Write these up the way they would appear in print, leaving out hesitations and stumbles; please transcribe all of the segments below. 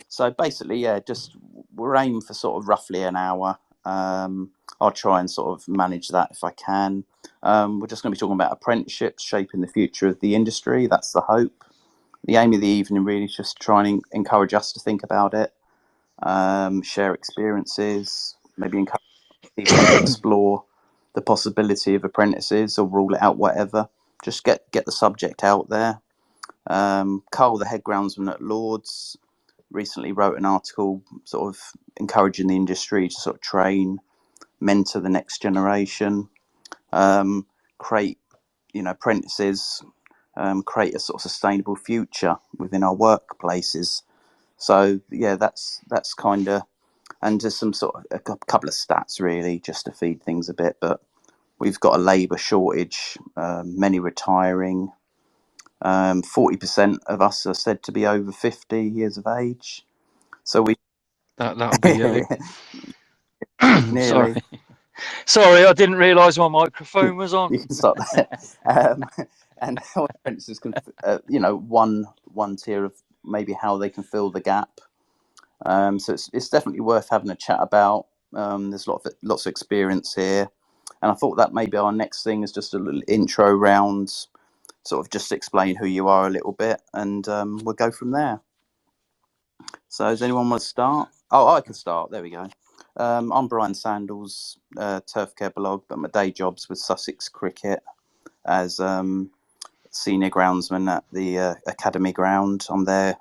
So basically, yeah, just we're aiming for sort of roughly an hour. I'll try and sort of manage that if I can. We're just going to be talking about apprenticeships shaping the future of the industry. That's the hope. The aim of the evening really is just to try and encourage us to think about it, share experiences, maybe encourage people to explore the possibility of apprentices or rule it out, whatever. Just get the subject out there. Carl, the head groundsman at Lords, recently wrote an article sort of encouraging the industry to sort of train, mentor the next generation, create, apprentices, create a sort of sustainable future within our workplaces. So yeah, that's kind of, and just some sort of a couple of stats really, just to feed things a bit. But we've got a labour shortage, many retiring. 40% of us are said to be over 50 years of age. So that'll be you. Nearly. Sorry, I didn't realise my microphone was on. You can stop there. And our apprentices can, one tier of maybe how they can fill the gap. So it's definitely worth having a chat about. There's lots of experience here, and I thought that maybe our next thing is just a little intro round, sort of just explain who you are a little bit, and we'll go from there. So does anyone want to start? Oh, I can start. There we go. I'm Brian Sandals, Turf Care blog, but my day job's with Sussex Cricket as senior groundsman at the academy ground. I'm there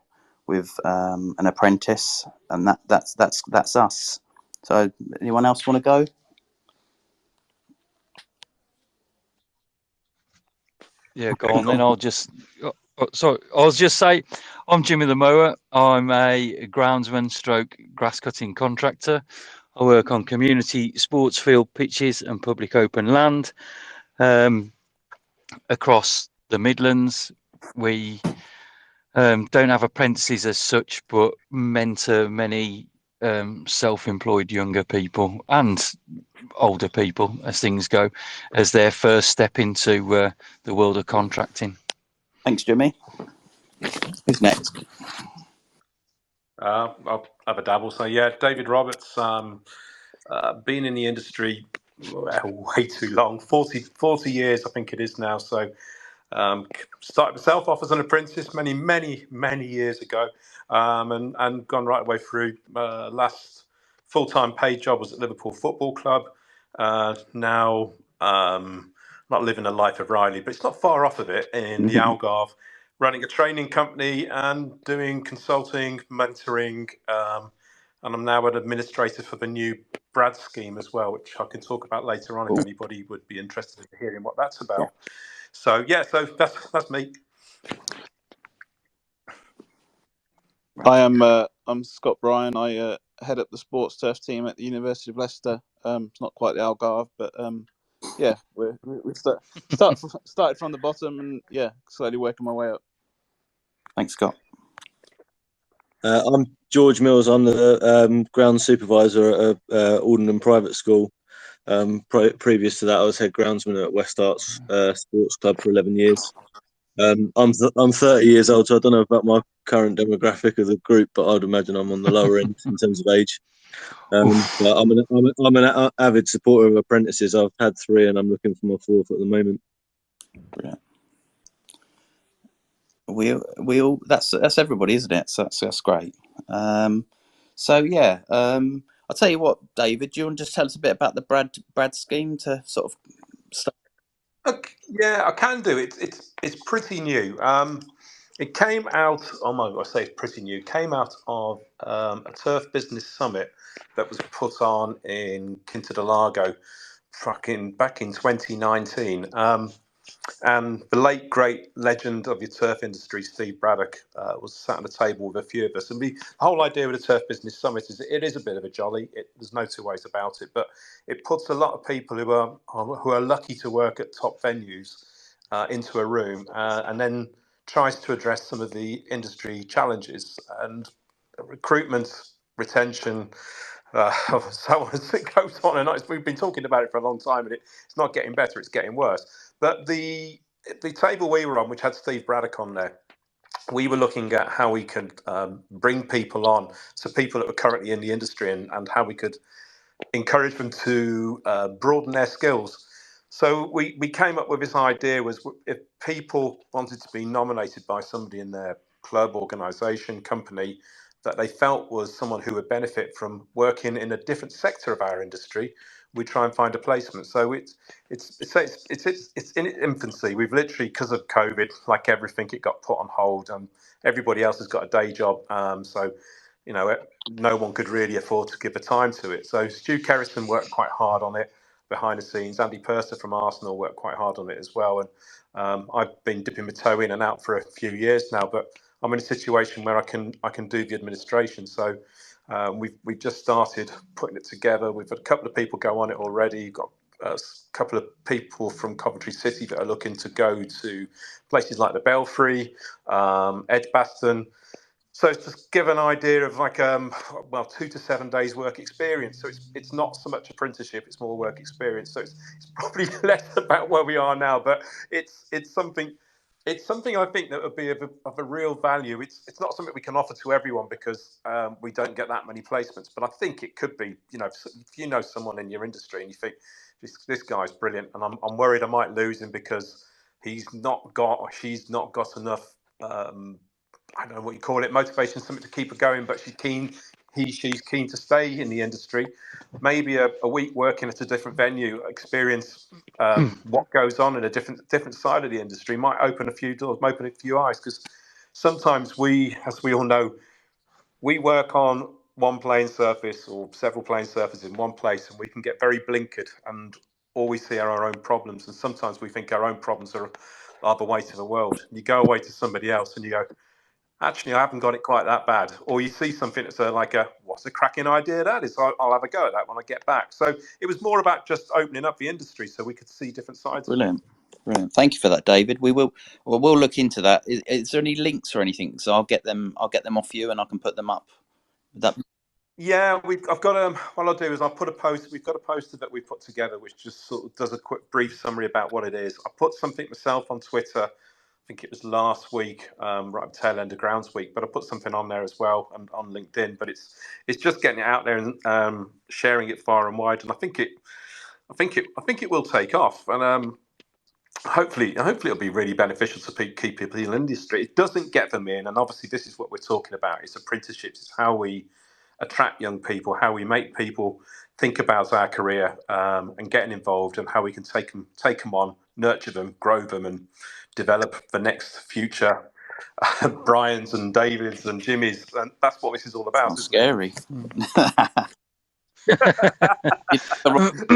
with an apprentice, and that's us. So anyone else want to go? Yeah, go on then. I'll just say I'm Jimmy the Mower. I'm a groundsman stroke grass cutting contractor. I work on community sports field pitches and public open land across the Midlands. We don't have apprentices as such, but mentor many self-employed younger people and older people as things go, as their first step into the world of contracting. Thanks, Jimmy. Who's next? I'll have a dabble. So yeah, David Roberts, been in the industry way too long, 40 years I think it is now. So started myself off as an apprentice many years ago, and gone right away through. Last full-time paid job was at Liverpool Football Club. Now not living a life of Riley, but it's not far off of it in the Algarve, running a training company and doing consulting, mentoring, and I'm now an administrator for the new Brad scheme as well, which I can talk about later on if anybody would be interested in hearing what that's about. Yeah. So that's me. Hi, I'm Scott Bryan. I head up the sports turf team at the University of Leicester. It's not quite the Algarve, but yeah, we started from the bottom and slowly working my way up. Thanks, Scott. I'm George Mills. I'm the ground supervisor at Aldenham Private School. Previous to that, I was head groundsman at West Arts Sports Club for 11 years. I'm 30 years old, so I don't know about my current demographic of the group, but I'd imagine I'm on the lower end in terms of age. But I'm an avid supporter of apprentices. I've had 3, and I'm looking for my 4th at the moment. Brilliant. We all that's everybody, isn't it? So that's great. I'll tell you what, David, do you want to just tell us a bit about the Brad scheme to sort of start? Yeah, I can do it. It's pretty new. It came out. Oh my God, I say it's pretty new. It came out of a turf business summit that was put on in Quinta back in 2019. And the late great legend of the turf industry, Steve Braddock, was sat at the table with a few of us. And the whole idea of the Turf Business Summit is it is a bit of a jolly. There's no two ways about it, but it puts a lot of people who are lucky to work at top venues into a room and then tries to address some of the industry challenges and recruitment, retention. So it goes on and on. We've been talking about it for a long time, and it's not getting better; it's getting worse. But the table we were on, which had Steve Braddock on there, we were looking at how we could bring people on, so people that were currently in the industry, and how we could encourage them to broaden their skills. So we came up with this idea was, if people wanted to be nominated by somebody in their club, organisation, company that they felt was someone who would benefit from working in a different sector of our industry, we try and find a placement. So it's in its infancy. We've literally, because of COVID, like everything, it got put on hold, and everybody else has got a day job. So no one could really afford to give the time to it. So Stu Kerrison worked quite hard on it behind the scenes. Andy Purser from Arsenal worked quite hard on it as well. And I've been dipping my toe in and out for a few years now, but I'm in a situation where I can do the administration. So we've just started putting it together. We've had a couple of people go on it already. We've got a couple of people from Coventry City that are looking to go to places like the Belfry, Edgbaston. So it's just give an idea of 2 to 7 days work experience. So it's not so much apprenticeship, it's more work experience. So it's probably less about where we are now, but it's something I think that would be of a real value. It's not something we can offer to everyone because we don't get that many placements. But I think it could be. If you know someone in your industry and you think this guy's brilliant, and I'm worried I might lose him because he's not got or she's not got enough. I don't know what you call it, motivation, something to keep her going, but she's keen to stay in the industry. Maybe a week working at a different venue, experience what goes on in a different side of the industry, might open a few doors, open a few eyes. Because sometimes as we all know, we work on one playing surface or several playing surfaces in one place, and we can get very blinkered and all we see are our own problems. And sometimes we think our own problems are the weight of the world. You go away to somebody else and you go, actually, I haven't got it quite that bad. Or you see something that's what's a cracking idea that is? I'll have a go at that when I get back. So it was more about just opening up the industry so we could see different sides. Brilliant. Thank you for that, David. We'll look into that. Is there any links or anything? So I'll get them off you and I can put them up. Yeah, I've got what I'll do is I'll put a post. We've got a poster that we put together, which just sort of does a quick brief summary about what it is. I put something myself on Twitter. I think it was last week, right at the tail end of Grounds Week, but I put something on there as well and on LinkedIn. But it's just getting it out there and sharing it far and wide. And I think it will take off. And hopefully it'll be really beneficial to keep people in the industry. It doesn't get them in, and obviously this is what we're talking about. It's apprenticeships. It's how we attract young people, how we make people think about our career and getting involved, and how we can take them on, nurture them, grow them, and develop the next future Brian's and David's and Jimmy's. And that's what this is all about. Sounds scary.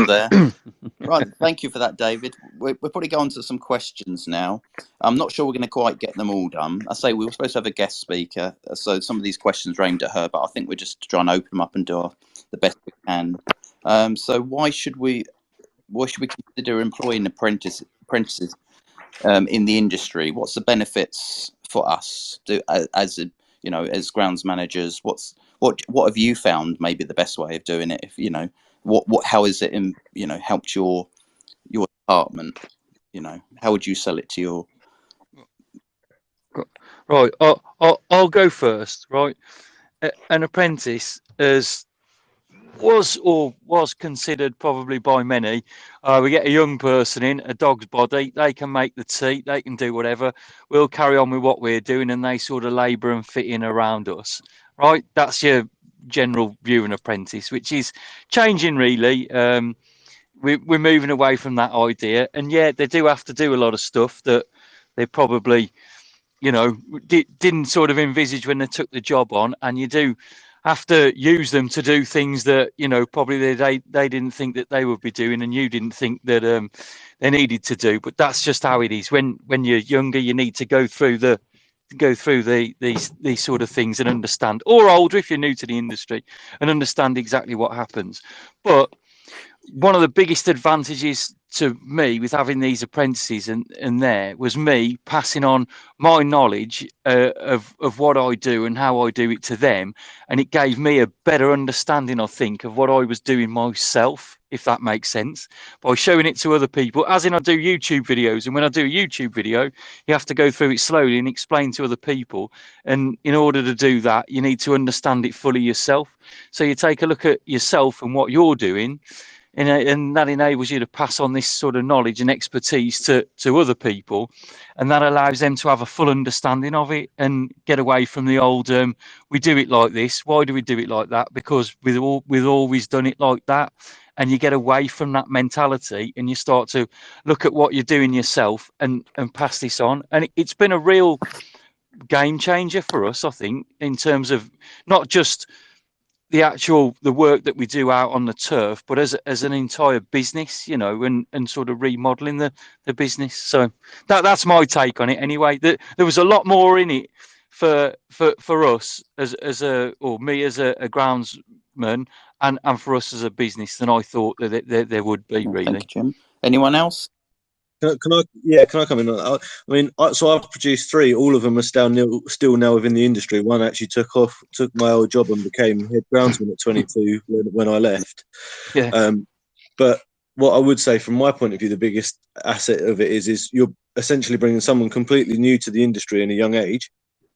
There. Right, thank you for that, David. We're probably going to some questions now. I'm not sure we're going to quite get them all done. I say we were supposed to have a guest speaker, so some of these questions are aimed at her, but I think we're just trying to open them up and do the best we can. So why should we consider employing apprentices in the industry? What's the benefits for us as grounds managers? What have you found maybe the best way of doing it? If how is it helped your department? How would you sell it to your? Right, I'll go first. Right, an apprentice was considered probably by many. We get a young person in, a dog's body. They can make the tea. They can do whatever. We'll carry on with what we're doing, and they sort of labour and fit in around us. Right, that's your general view of an apprentice, which is changing really. We're moving away from that idea, and yeah, they do have to do a lot of stuff that they probably didn't sort of envisage when they took the job on, and you do have to use them to do things that probably they didn't think that they would be doing, and you didn't think that they needed to do. But that's just how it is. When you're younger, you need to go through these sort of things and understand, or older if you're new to the industry, and understand exactly what happens. But one of the biggest advantages to me with having these apprentices and there was me passing on my knowledge of what I do and how I do it to them, and it gave me a better understanding, I think, of what I was doing myself if that makes sense, by showing it to other people. As in, I do YouTube videos, and when I do a YouTube video, you have to go through it slowly and explain to other people. And in order to do that, you need to understand it fully yourself. So you take a look at yourself and what you're doing, and that enables you to pass on this sort of knowledge and expertise to other people, and that allows them to have a full understanding of it and get away from the old we do it like this, why do we do it like that, because we've always done it like that. And you get away from that mentality and you start to look at what you're doing yourself and pass this on. And it's been a real game changer for us, I think, in terms of not just the work that we do out on the turf, but as an entire business, you know, and sort of remodeling the business. So that's my take on it. Anyway, there was a lot more in it for us or me as a groundsman, and for us as a business than I thought that there would be. Really. Thank you, Jim. Anyone else? Can I come in on that? I mean, so I've produced 3. All of them are still now within the industry. One actually took my old job and became head groundsman at 22 when I left. Yeah. But what I would say from my point of view, the biggest asset of it is you're essentially bringing someone completely new to the industry in a young age,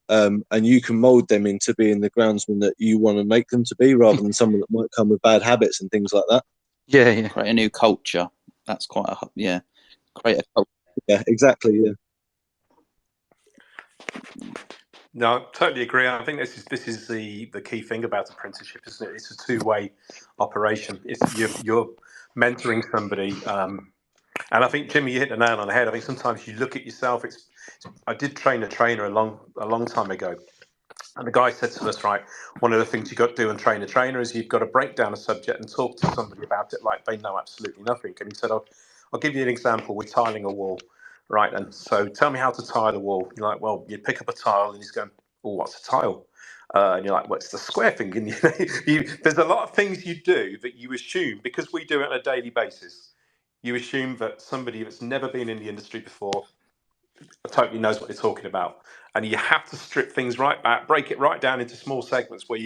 and you can mould them into being the groundsman that you want to make them to be, rather than someone that might come with bad habits and things like that. Yeah. Create a new culture. That's quite create a culture. Yeah, exactly. Yeah. No, I totally agree. I think this is the key thing about apprenticeship, isn't it? It's a two-way operation. It's you're mentoring somebody, and I think, Jimmy, you hit the nail on the head. I think sometimes you look at yourself. I did train a trainer a long time ago, and the guy said to us, right, one of the things you've got to do and train a trainer is you've got to break down a subject and talk to somebody about it like they know absolutely nothing. And he said, I'll give you an example. We're tiling a wall. Right, and so tell me how to tile the wall. You're like, well, you pick up a tile, and he's going, oh, what's a tile? And you're like, what's the square thing? And there's a lot of things you do that you assume, because we do it on a daily basis, you assume that somebody that's never been in the industry before totally knows what they're talking about. And you have to strip things right back, break it right down into small segments where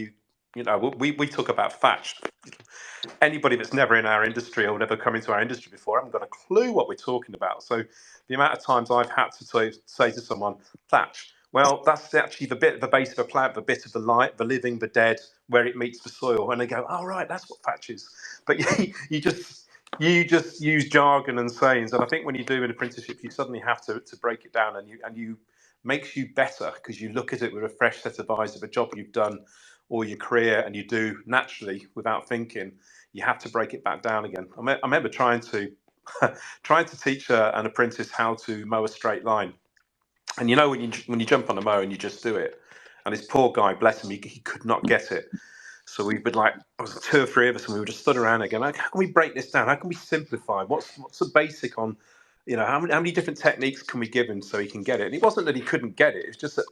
we talk about thatch. Anybody that's never in our industry or never come into our industry before haven't got a clue what we're talking about. So the amount of times I've had to say to someone, thatch, well, that's actually the base of a plant, the bit of the light, the living, the dead, where it meets the soil. And they go, oh, right, that's what thatch is. But you just use jargon and sayings. And I think when you do an apprenticeship, you suddenly have to break it down, and you makes you better because you look at it with a fresh set of eyes of a job you've done all your career, and you do naturally without thinking. You have to break it back down again. I remember trying to teach an apprentice how to mow a straight line, and you know when you jump on a mower and you just do it, and this poor guy, bless him, he could not get it. So we would there was 2 or 3 of us, and we would just stood around again. How can we break this down? How can we simplify? What's the basic on, how many different techniques can we give him so he can get it? And it wasn't that he couldn't get it. It's just that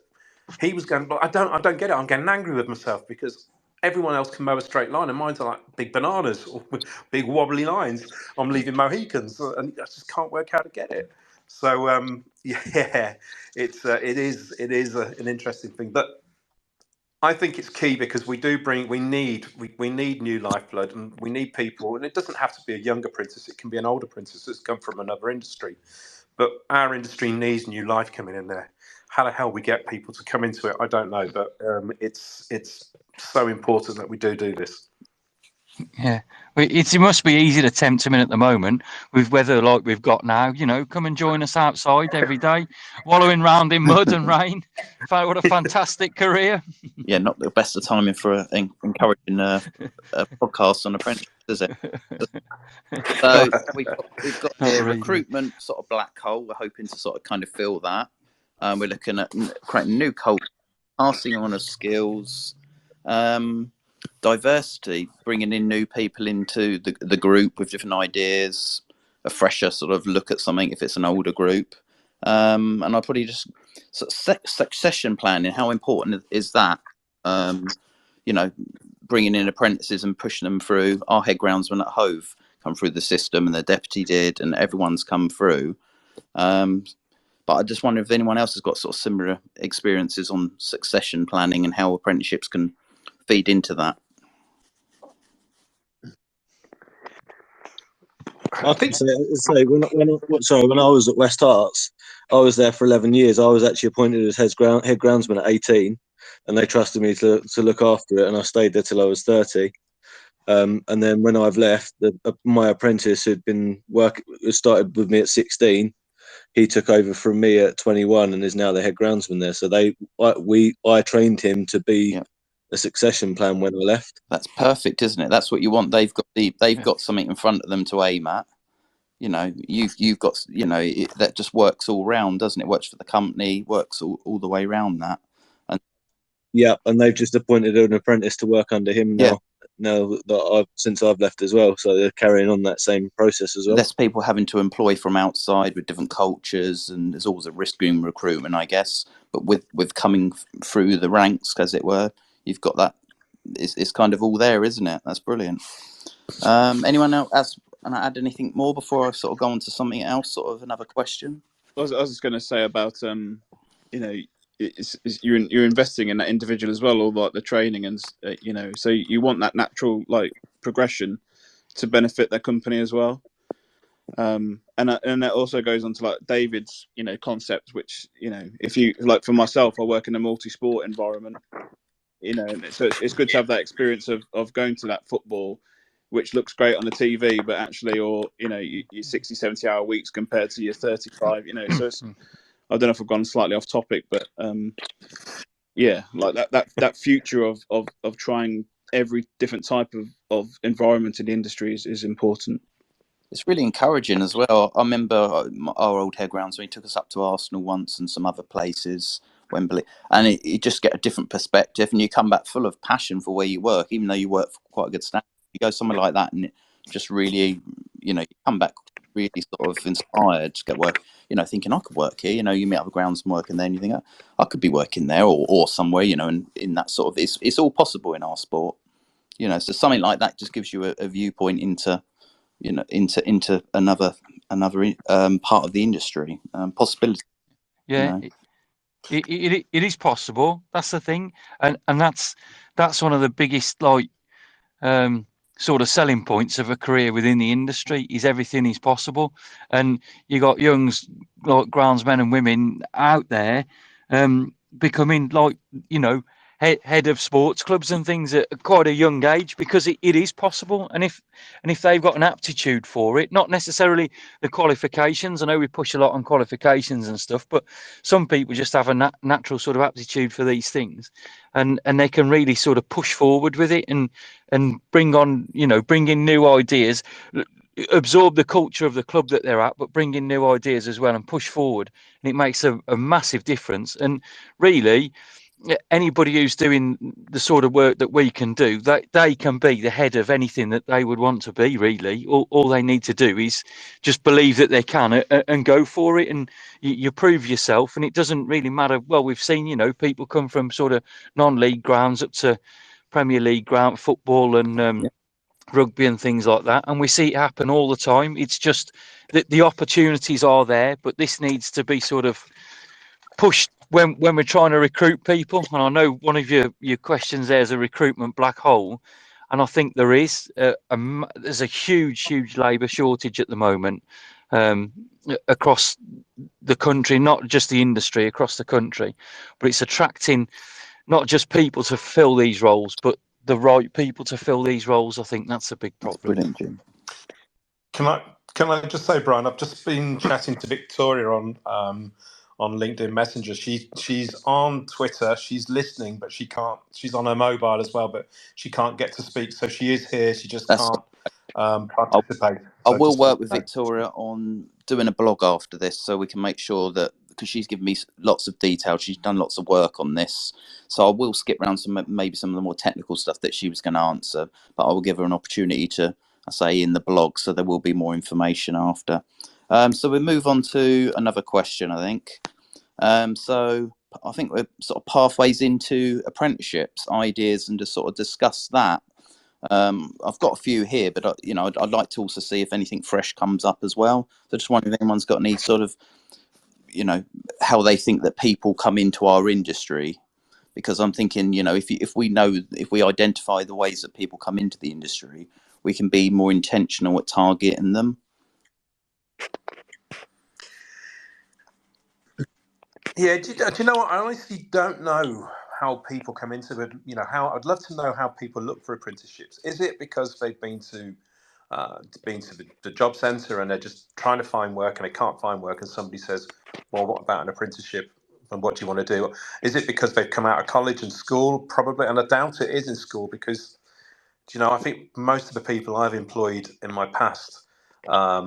he was going, I don't get it. I'm getting angry with myself because everyone else can mow a straight line, and mine's are like big bananas or big wobbly lines. I'm leaving Mohicans, and I just can't work out how to get it. So yeah, it is an interesting thing, but I think it's key because we need new lifeblood, and we need people, and it doesn't have to be a young apprentice. It can be an older apprentice that's come from another industry, but our industry needs new life coming in there. How the hell we get people to come into it, I don't know, but it's so important that we do this. Yeah, it must be easy to tempt them in at the moment with weather like we've got now. Come and join us outside every day, wallowing round in mud and rain. What a fantastic career! Yeah, not the best of timing for encouraging a podcast on apprenticeships, is it? So we've got here recruitment sort of black hole. We're hoping to sort of kind of fill that. We're looking at creating new culture, passing on of skills, diversity, bringing in new people into the group with different ideas, a fresher sort of look at something if it's an older group. And I'll probably just succession planning. How important is that? Bringing in apprentices and pushing them through. Our head groundsman at Hove come through the system, and the deputy did, and everyone's come through. But I just wonder if anyone else has got sort of similar experiences on succession planning and how apprenticeships can feed into that. I can say when I was at West Arts, I was there for 11 years. I was actually appointed as head groundsman at 18, and they trusted me to look after it, and I stayed there till I was 30. And then when I've left, my apprentice who started with me at 16, he took over from me at 21 and is now the head groundsman there. So I trained him to be a succession plan when I left. That's perfect, isn't it? That's what you want. They've got something in front of them to aim at. You know, you've got, you know, that just works all round, doesn't it? Works for the company, works all the way around that. And they've just appointed an apprentice to work under him now. Now that since I've left as well, so they're carrying on that same process as well. Less people having to employ from outside with different cultures, and there's always a risk in recruitment, I guess. But with coming through the ranks, as it were, you've got that. It's kind of all there, isn't it? That's brilliant. Anyone else add anything more before I sort of go on to something else? Sort of another question. I was just going to say about you know, you're investing in that individual as well, or like the training, and you know, so you want that natural like progression to benefit their company as well. And that also goes on to like David's, you know, concept, which, you know, if you like, for myself, I work in a multi-sport environment, you know, so it's good to have that experience of going to that football, which looks great on the TV, but actually, or, you know, your 60, 70 hour weeks compared to your 35, you know, so it's, I don't know if I've gone slightly off topic, but yeah, like that future of trying every different type of environment in the industry is important. It's really encouraging as well. I remember our old head groundsman, he took us up to Arsenal once and some other places, Wembley, and you just get a different perspective, and you come back full of passion for where you work, even though you work for quite a good standard. You go somewhere like that, and it just really, you know, you come back really sort of inspired to get work. You know, thinking I could work here. You know, you meet other groundsmen working there, and you think, oh, I could be working there or somewhere. You know, and in that sort of, it's all possible in our sport. You know, so something like that just gives you a viewpoint into, you know, into another part of the industry, possibility. Yeah, you know. it is possible. That's the thing, and that's one of the biggest sort of selling points of a career within the industry is everything is possible. And you got youngs like groundsmen and women out there becoming like, you know, head of sports clubs and things at quite a young age, because it is possible. And if they've got an aptitude for it, not necessarily the qualifications. I know we push a lot on qualifications and stuff, but some people just have a natural sort of aptitude for these things, and they can really sort of push forward with it and bring in new ideas, absorb the culture of the club that they're at, but bring in new ideas as well and push forward. And it makes a massive difference. And really, anybody who's doing the sort of work that we can do, they can be the head of anything that they would want to be, really. All they need to do is just believe that they can and go for it, and you prove yourself. And it doesn't really matter. Well, we've seen, you know, people come from sort of non-league grounds up to Premier League ground football and rugby and things like that, and we see it happen all the time. It's just that the opportunities are there, but this needs to be sort of pushed when we're trying to recruit people. And I know one of your questions there is a recruitment black hole, and I think there is there's a huge labour shortage at the moment across the country, not just the industry, across the country. But it's attracting not just people to fill these roles, but the right people to fill these roles. I think that's a big problem. Brilliant, Jim. Can I just say, Brian, I've just been chatting to Victoria on LinkedIn Messenger. She's on Twitter. She's listening, but she can't. She's on her mobile as well, but she can't get to speak. So she is here. She just can't participate. I will work with Victoria on doing a blog after this, so we can make sure that, because she's given me lots of detail, she's done lots of work on this, so I will skip around maybe some of the more technical stuff that she was going to answer, but I will give her an opportunity to, I say, in the blog, so there will be more information after. So we'll move on to another question, I think. So I think we're sort of pathways into apprenticeships, ideas, and to sort of discuss that. I've got a few here, but I'd like to also see if anything fresh comes up as well. So just wondering if anyone's got any sort of, how they think that people come into our industry, because I'm thinking, if we identify the ways that people come into the industry, we can be more intentional at targeting them. Yeah, do you know what? I honestly don't know how people come into it. How I'd love to know how people look for apprenticeships. Is it because they've been to the job centre and they're just trying to find work and they can't find work, and somebody says, "Well, what about an apprenticeship? And what do you want to do?" Is it because they've come out of college and school? Probably, and I doubt it is in school because I think most of the people I've employed in my past, I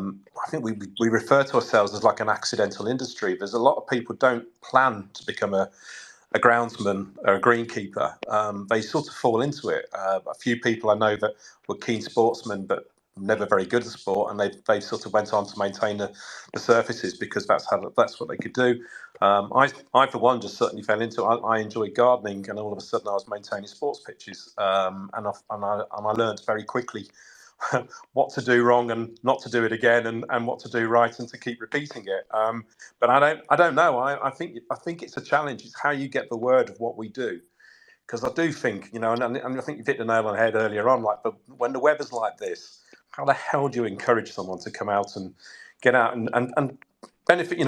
think we refer to ourselves as like an accidental industry. There's a lot of people don't plan to become a groundsman or a greenkeeper. They sort of fall into it. A few people I know that were keen sportsmen, but never very good at sport, and they sort of went on to maintain the surfaces because that's what they could do. I for one just certainly fell into it. I enjoy gardening, and all of a sudden I was maintaining sports pitches, and I learned very quickly what to do wrong and not to do it again, and what to do right and to keep repeating it. But I don't know. I think it's a challenge. It's how you get the word of what we do. Because I do think, and I think you hit the nail on the head earlier on. Like, but when the weather's like this, how the hell do you encourage someone to come out and get out and benefit?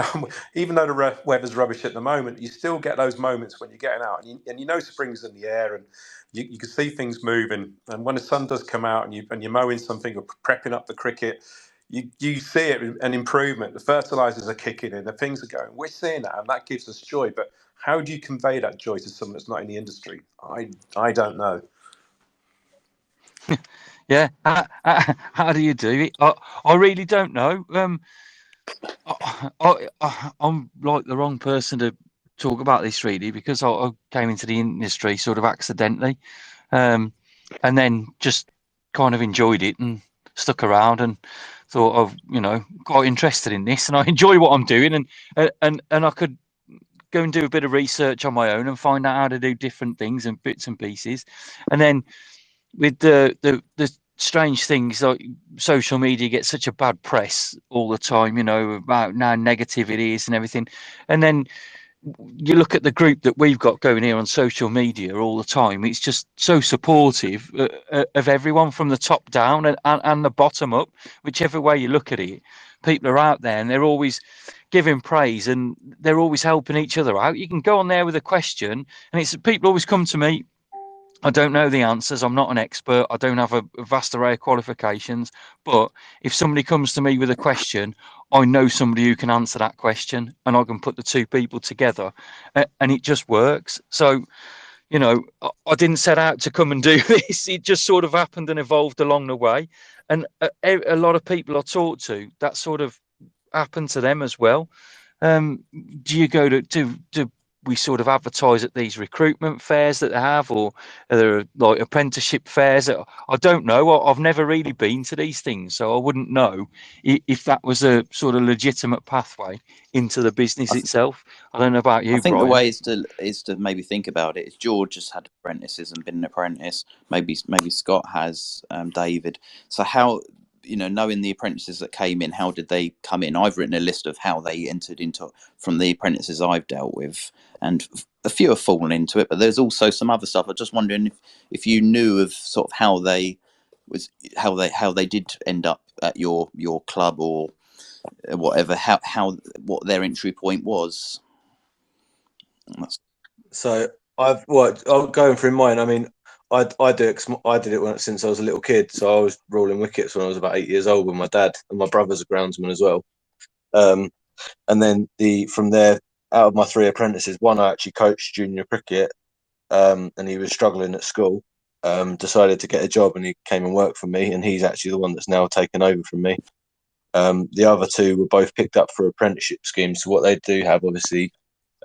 Even though the weather's rubbish at the moment, you still get those moments when you're getting out and spring's in the air and you can see things moving. And when the sun does come out and you're mowing something or prepping up the cricket, you see it, an improvement. The fertilizers are kicking in, the things are going. We're seeing that, and that gives us joy. But how do you convey that joy to someone that's not in the industry? I don't know. Yeah, how do you do it? I really don't know. I'm like the wrong person to talk about this really because I came into the industry sort of accidentally, and then just kind of enjoyed it and stuck around and thought of quite interested in this and I enjoy what I'm doing and I could go and do a bit of research on my own and find out how to do different things and bits and pieces, and then with the strange things like social media gets such a bad press all the time, about how negative it is and everything. And then you look at the group that we've got going here on social media all the time. It's just so supportive of everyone from the top down and the bottom up, whichever way you look at it. People are out there and they're always giving praise and they're always helping each other out. You can go on there with a question and it's people always come to me. I don't know the answers. I'm not an expert. I don't have a vast array of qualifications. But if somebody comes to me with a question, I know somebody who can answer that question and I can put the two people together and it just works. So, I didn't set out to come and do this. It just sort of happened and evolved along the way. And a lot of people I talk to, that sort of happened to them as well. Do you go to do we sort of advertise at these recruitment fairs that they have, or are there like apprenticeship fairs? I don't know. I've never really been to these things, so I wouldn't know if that was a sort of legitimate pathway into the business I, th- itself. I don't know about I you, think the Brian. way is to maybe think about it is George has had apprentices and been an apprentice. Maybe Scott has, David. So how, knowing the apprentices that came in, how did they come in? I've written a list of how they entered into from the apprentices I've dealt with, and a few have fallen into it. But there's also some other stuff. I'm just wondering if you knew of sort of how they did end up at your club or whatever. What their entry point was. So I'm going through mine. I mean, I did it since I was a little kid. So I was ruling wickets when I was about 8 years old with my dad, and my brother's a groundsman as well. And then from there, out of my three apprentices, one I actually coached junior cricket, and he was struggling at school. Decided to get a job, and he came and worked for me, and he's actually the one that's now taken over from me. The other two were both picked up for apprenticeship schemes. So what they do have, obviously,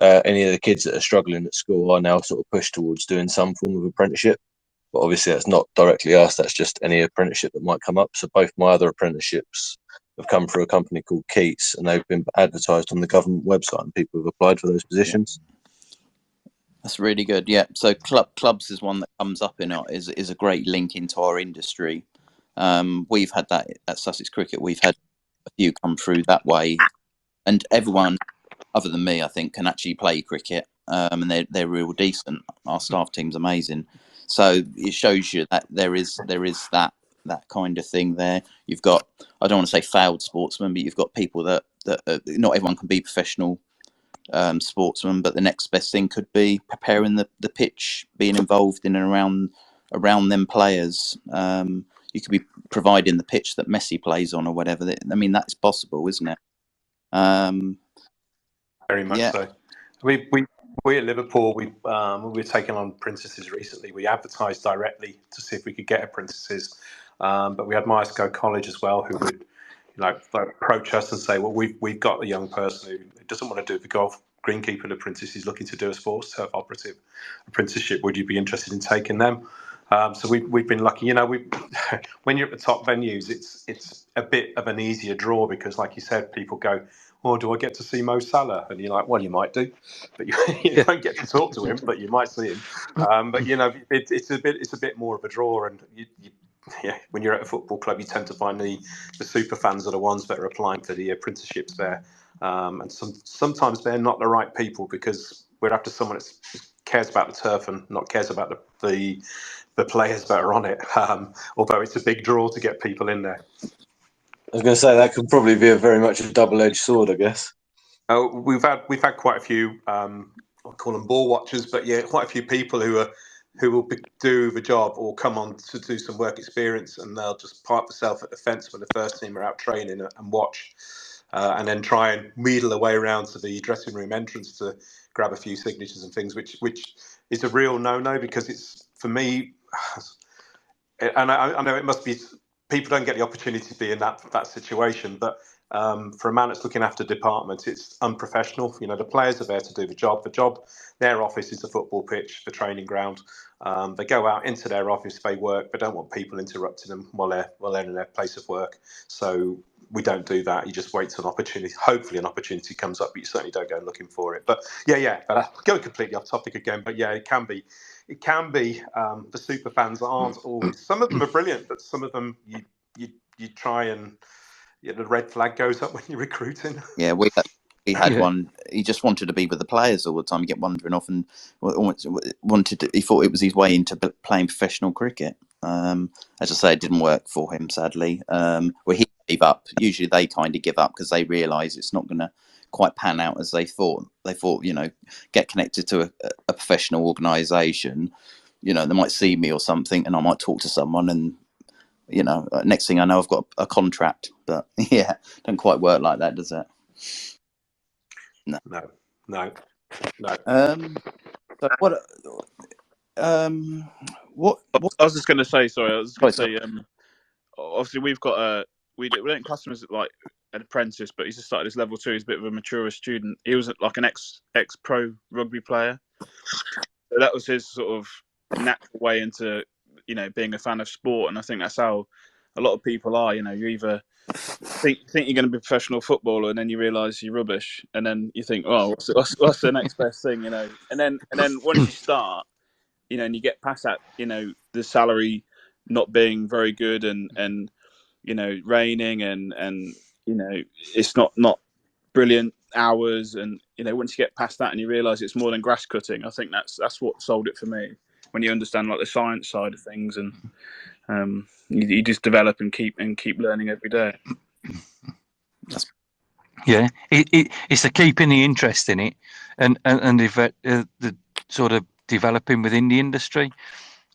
any of the kids that are struggling at school are now sort of pushed towards doing some form of apprenticeship. But obviously, that's not directly us. That's just any apprenticeship that might come up. So both my other apprenticeships have come through a company called Keats, and they've been advertised on the government website, and people have applied for those positions. That's really good. Yeah. So clubs is one that comes up in our is a great link into our industry. We've had that at Sussex Cricket. We've had a few come through that way, and everyone other than me, I think, can actually play cricket, and they're real decent. Our staff team's amazing. So it shows you that there is that kind of thing there. You've got, I don't want to say failed sportsmen, but you've got people that not everyone can be professional sportsman, but the next best thing could be preparing the pitch, being involved in and around them players. You could be providing the pitch that Messi plays on or whatever. I mean, that's possible, isn't it? Very much Yeah. so. We at Liverpool, we were taking on apprentices recently. We advertised directly to see if we could get apprentices, but we had Myerscough College as well, who would approach us and say, well, we've got a young person who doesn't want to do the golf greenkeeping apprentice. He's looking to do a sports turf operative apprenticeship. Would you be interested in taking them? So we've been lucky. When you're at the top venues, it's a bit of an easier draw because, like you said, people go, "Oh, do I get to see Mo Salah?" And you're like, "Well, you might do, but you don't get to talk to him, but you might see him." But it's a bit more of a draw, and when you're at a football club, you tend to find the super fans are the ones that are applying for the apprenticeships there, and sometimes they're not the right people because we're after someone that cares about the turf and not cares about the players that are on it. Although it's a big draw to get people in there. I was going to say that could probably be very much a double-edged sword, I guess. We've had quite a few. I'll call them ball watchers, but yeah, quite a few people who will do the job or come on to do some work experience, and they'll just park themselves at the fence when the first team are out training and watch, and then try and wheedle their way around to the dressing room entrance to grab a few signatures and things, which is a real no-no because it's, for me, and I know it must be, people don't get the opportunity to be in that situation, but for a man that's looking after departments, it's unprofessional. The players are there to do the job. Their office is the football pitch, the training ground. They go out into their office, they work. They don't want people interrupting them while they're in their place of work. So we don't do that. You just wait till an opportunity. Hopefully, an opportunity comes up, but you certainly don't go looking for it. But yeah. But going completely off topic again. But yeah, it can be. The super fans aren't always. Some of them are brilliant, but some of them you try and the red flag goes up when you're recruiting. Yeah, we had one. He just wanted to be with the players all the time. You get wandering off and he thought it was his way into playing professional cricket. As I say, it didn't work for him, sadly. Well, he gave up. Usually they kind of give up because they realise it's not going to quite pan out as they thought. They thought, get connected to a professional organisation. They might see me or something, and I might talk to someone, and next thing I know, I've got a contract. But yeah, don't quite work like that, does it? No. So what? What? I was just going to say. Sorry, I was going to say. Obviously, we've got we don't class him as like an apprentice, but he's just started his level 2. He's a bit of a mature student. He was like an ex pro rugby player, so that was his sort of natural way into being a fan of sport. And I think that's how a lot of people are. You either think you're going to be a professional footballer, and then you realise you're rubbish, and then you think, oh, what's the next best thing, And then once you start, and you get past that, the salary not being very good, and raining, and it's not brilliant hours, and once you get past that and you realise it's more than grass cutting, I think that's what sold it for me. When you understand like the science side of things, and you just develop and keep learning every day. Yeah, it's the keeping the interest in it, and the sort of developing within the industry.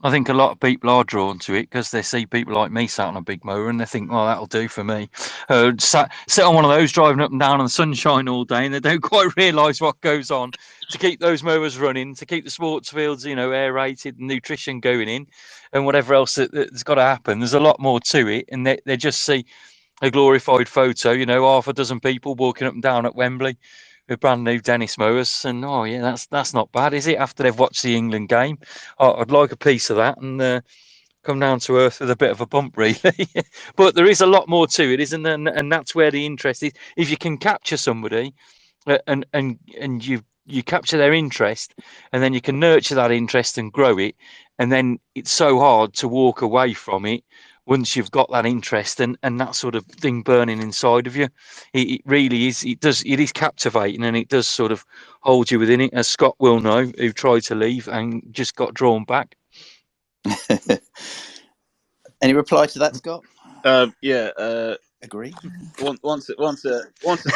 I think a lot of people are drawn to it because they see people like me sat on a big mower and they think, "Well, that'll do for me." Sit on one of those driving up and down in the sunshine all day, and they don't quite realise what goes on to keep those mowers running, to keep the sports fields, aerated, and nutrition going in, and whatever else that's got to happen. There's a lot more to it, and they just see a glorified photo, half a dozen people walking up and down at Wembley with brand new Dennis mowers, and that's not bad, is it? After they've watched the England game, I'd like a piece of that and come down to earth with a bit of a bump, really. But there is a lot more to it, isn't there? And that's where the interest is. If you can capture somebody, and you capture their interest, and then you can nurture that interest and grow it, and then it's so hard to walk away from it once you've got that interest and that sort of thing burning inside of you. It really is. It is captivating, and it does sort of hold you within it, as Scott will know, who tried to leave and just got drawn back. Any reply to that, Scott? Yeah. Agree. Once a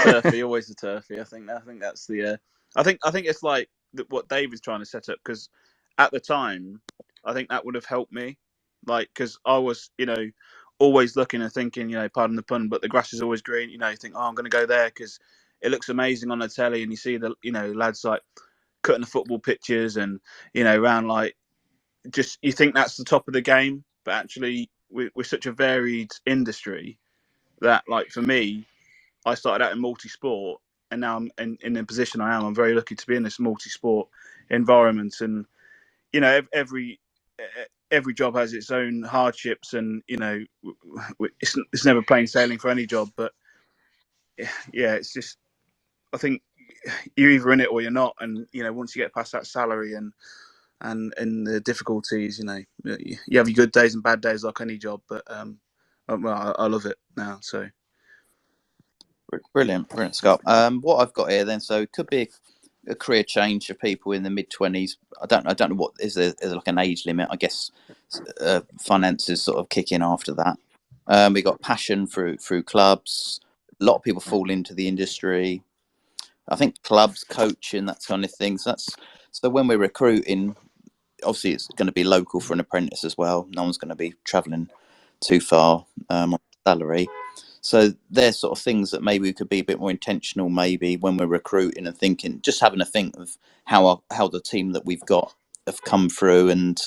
turfy, always a turfy. I think that's the I think it's like what Dave is trying to set up, because at the time, I think that would have helped me, like, because I was, always looking and thinking, pardon the pun, but the grass is always green. You think, oh, I'm going to go there because it looks amazing on the telly, and you see the, lads like cutting the football pitches and around, like, just, you think that's the top of the game, but actually we're such a varied industry that, like, for me, I started out in multi-sport, and now I'm in the position I am. I'm very lucky to be in this multi-sport environment, and every job has its own hardships, and it's never plain sailing for any job. But yeah, it's just, I think you're either in it or you're not, and once you get past that salary and the difficulties, you have your good days and bad days like any job. But well, I love it now. So Brilliant, Scott. What I've got here then, so it could be a career change for people in the mid-20s. I don't know what is there like an age limit. I guess finances sort of kick in after that. We got passion through clubs. A lot of people fall into the industry. I think clubs, coaching, that kind of thing. So when we're recruiting, obviously it's going to be local for an apprentice as well. No one's going to be travelling too far on salary. So there's sort of things that maybe we could be a bit more intentional, maybe when we're recruiting, and thinking, just having a think of how the team that we've got have come through, and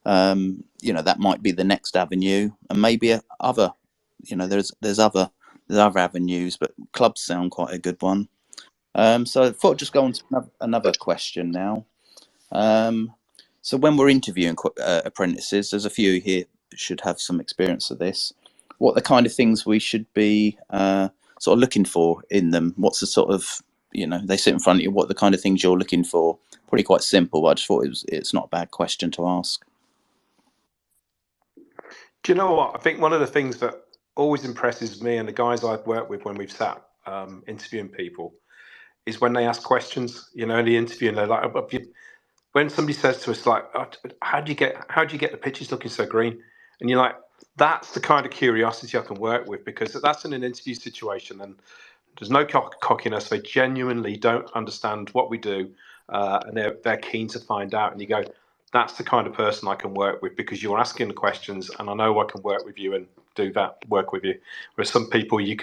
that might be the next avenue, and maybe other, there's other avenues, but clubs sound quite a good one. So I thought I'd just go on to another question now. So when we're interviewing apprentices, there's a few here that should have some experience of this. What are the kind of things we should be sort of looking for in them? What's the sort of, they sit in front of you, what are the kind of things you're looking for? Probably quite simple, but I just thought it's not a bad question to ask. Do you know what? I think one of the things that always impresses me and the guys I've worked with when we've sat interviewing people is when they ask questions, in the interview, and they're like, when somebody says to us, like, oh, how do you get the pitches looking so green? And you're like, that's the kind of curiosity I can work with, because that's in an interview situation, and there's no cockiness. They genuinely don't understand what we do, and they're keen to find out. And you go, that's the kind of person I can work with, because you're asking the questions, and I know I can work with you and do that work with you. Whereas some people, I'm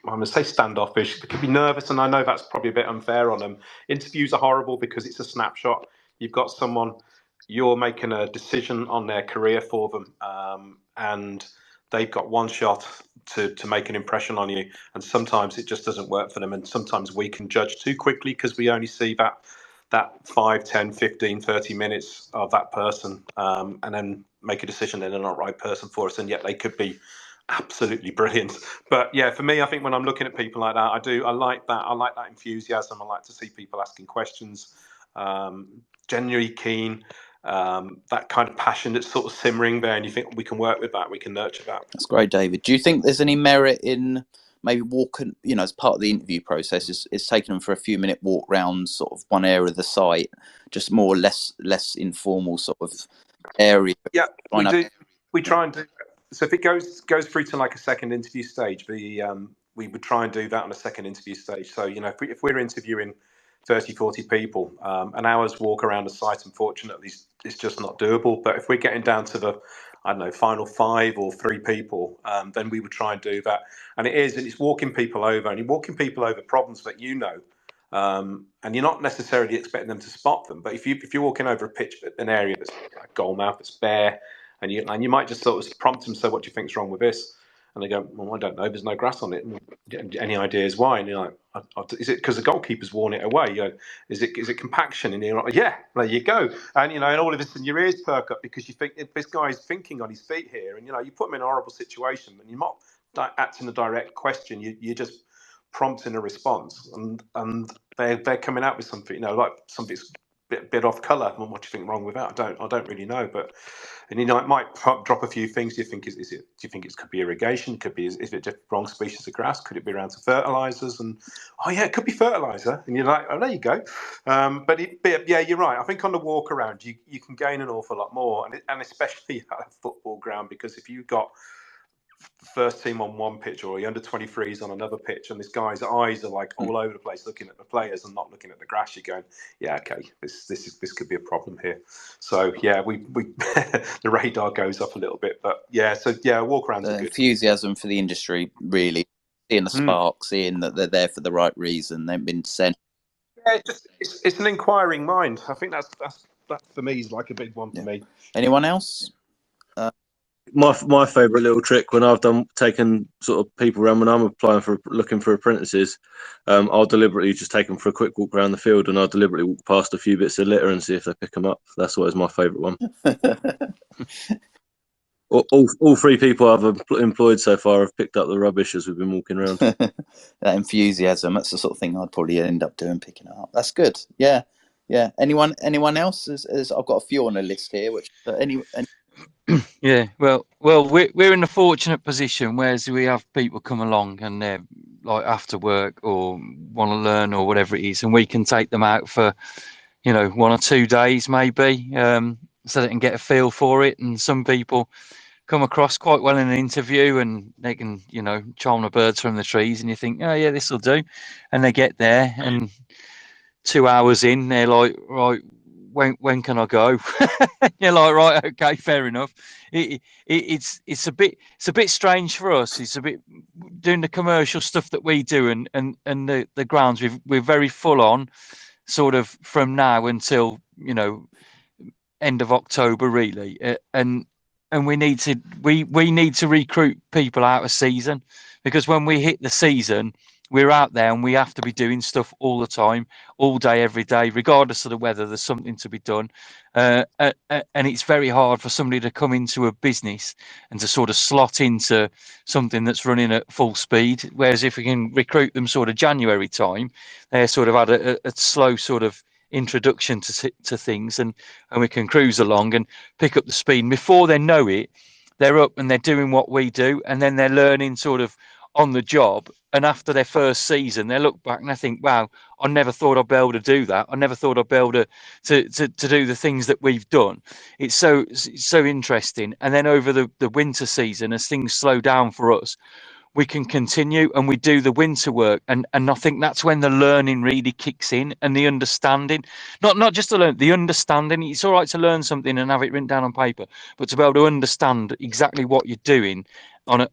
going to say standoffish. They could be nervous, and I know that's probably a bit unfair on them. Interviews are horrible because it's a snapshot. You've got someone, you're making a decision on their career for them, and they've got one shot to make an impression on you, and sometimes it just doesn't work for them, and sometimes we can judge too quickly because we only see that 5, 10, 15, 30 minutes of that person, and then make a decision they're not the right person for us, and yet they could be absolutely brilliant. But yeah, for me, I think when I'm looking at people like that, I like that enthusiasm. I like to see people asking questions, genuinely keen, that kind of passion that's sort of simmering there, and you think we can work with that, we can nurture that. That's great, David. Do you think there's any merit in maybe walking, as part of the interview process, is taking them for a few minute walk round sort of one area of the site, just more or less informal sort of area? Yeah, we do. We try and do. So if it goes through to like a second interview stage, we would try and do that on a second interview stage. So if we're interviewing 30, 40 people, an hour's walk around the site, unfortunately, is just not doable. But if we're getting down to the, I don't know, final 5 or 3 people, then we would try and do that. And it's walking people over, and you're walking people over problems that and you're not necessarily expecting them to spot them. But if you're walking over a pitch, an area that's a goal mouth, that's bare, and you might just sort of prompt them, so what do you think's wrong with this? And they go, well, I don't know, there's no grass on it. Any ideas why? And you're like, is it because the goalkeeper's worn it away? Is it compaction? And you're like, yeah, there you go. And and all of a sudden your ears perk up, because you think, if this guy's thinking on his feet here, and you put him in a horrible situation, and you're not asking a direct question, you're just prompting a response, and they're coming out with something, like something's bit off colour. Well, what do you think wrong with that? I don't really know, but and it might drop a few things. Do you think do you think it could be irrigation? Could be, is it just wrong species of grass? Could it be around to fertilizers? And oh yeah, it could be fertilizer. And you're like, oh, there you go. But yeah, you're right. I think on the walk around, you can gain an awful lot more, and especially at a football ground, because if you've got the first team on one pitch or the under 23s on another pitch, and this guy's eyes are like all over the place looking at the players and not looking at the grass, you're going, yeah, okay, this could be a problem here. So yeah, we the radar goes up a little bit, but yeah, so yeah, walk arounds The are good. enthusiasm for the industry, really, seeing the spark, seeing that they're there for the right reason, they've been sent. Yeah, it's an inquiring mind. I think that for me is like a big one for me. Anyone else? My favourite little trick when I've taken sort of people around when I'm looking for apprentices, I'll deliberately just take them for a quick walk around the field, and I'll deliberately walk past a few bits of litter and see if they pick them up. That's always my favourite one. All three people I've employed so far have picked up the rubbish as we've been walking around. That enthusiasm, that's the sort of thing I'd probably end up doing, picking it up. That's good. Yeah. Anyone else? I've got a few on the list here. Which Yeah, well, we're in a fortunate position, whereas we have people come along and they're like after work or want to learn or whatever it is, and we can take them out for 1 or 2 days maybe, so they can get a feel for it. And some people come across quite well in an interview, and they can charm the birds from the trees, and you think, oh yeah, this will do, and they get there, and 2 hours in, they're like, right, when can I go? You're like, right, okay, fair enough. It's a bit strange for us. It's a bit doing the commercial stuff that we do, and the grounds. We're very full on, sort of from now until end of October, really, and we need to recruit people out of season, because when we hit the season, we're out there and we have to be doing stuff all the time, all day, every day, regardless of the weather. There's something to be done, and it's very hard for somebody to come into a business and to sort of slot into something that's running at full speed. Whereas if we can recruit them sort of January time, they're sort of at a slow sort of introduction to things, and we can cruise along and pick up the speed. And before they know it, they're up and they're doing what we do, and then they're learning sort of on the job. And after their first season, they look back and they think, wow, I never thought I'd be able to do that. I never thought I'd be able to do the things that we've done. It's so interesting. And then over the winter season, as things slow down for us, we can continue and we do the winter work, and I think that's when the learning really kicks in, and the understanding, not just to learn, the understanding. It's all right to learn something and have it written down on paper, but to be able to understand exactly what you're doing on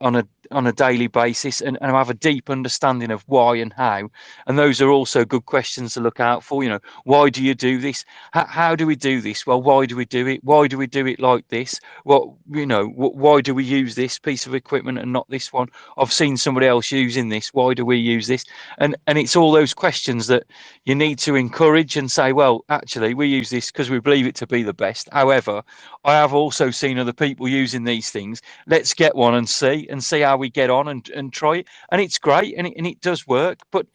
a daily basis, and have a deep understanding of why and how. And those are also good questions to look out for. Why do you do this? How do we do this? Well, why do we do it? Why do we do it like this? Why do we use this piece of equipment and not this one? I've seen somebody else using this. Why do we use this? And it's all those questions that you need to encourage and say, well, actually, we use this because we believe it to be the best. However, I have also seen other people using these things. Let's get one and see how we get on, and try it. And it's great, and it does work, but